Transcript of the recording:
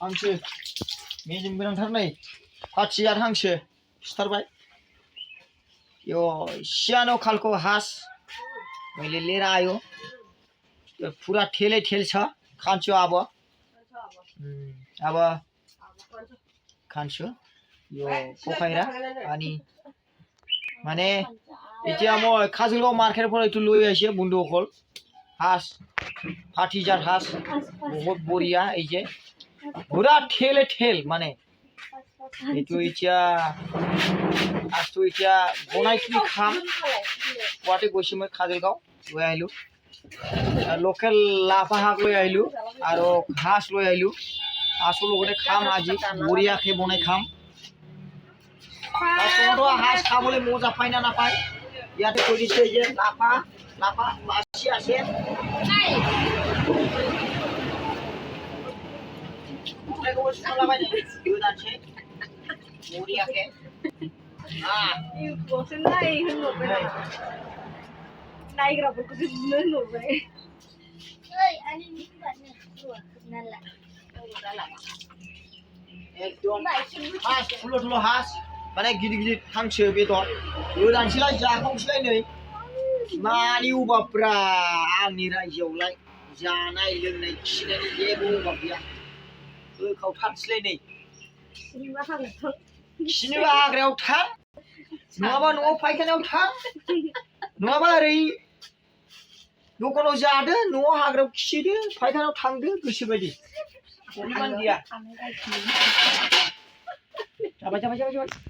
हांसो मेजेम गोनांथार नै फाथि आरो हांसो सिथारबाय यो सियानो खालको हास मैले लिएर आयो पुरा ठेलै ठेल छ खान्छु अब खान्छु यो पोखैरा अनि माने এতিয়া মই কাজলগাঁও মার্কেটের পর একটু লই আসি বন্ধুসকল হাঁস ফাটিজার হাঁস বহুত বড়িয়া এই যে পুরা ঠেলে ঠেল মানে এইটো এতিয়া আজটো এতিয়া বনাই কিনি খাম পুৱাতে গৈছো মই কাজলগাঁও লৈ আহিলো লোকেল লাফা শাক লৈ আহিলো আৰু হাঁস লৈ আহিলো হাঁসৰ লগতে খাম আজি বঢ়িয়াকে বনাই খাম হাঁস খাবলৈ মজা পায় না নাপায় ইয়াতে কৈ দিছে যে লাফা লাফা মাছি আছে একদম হাঁস ঠুলো ঠুলো হাঁস মানে गिदिर गिदिर हांसो बेदर गोदानसैलाय जाखांसैलाय नै मानि अभाबब्रा आंनि रायजोआवलाय जानाय लोंनाय खिनायनि जेबो अभाब गैया होखावथारसैलाय नै खिनोबा हाग्रायाव थां नङाबा न'आव फायखानायाव थां नङाबा ओरै दखानाव जादो न'आव हाग्रायाव खिदो फायखानायाव थांदो गोसोबायदि प्रब्लेमानो गैया जाबाय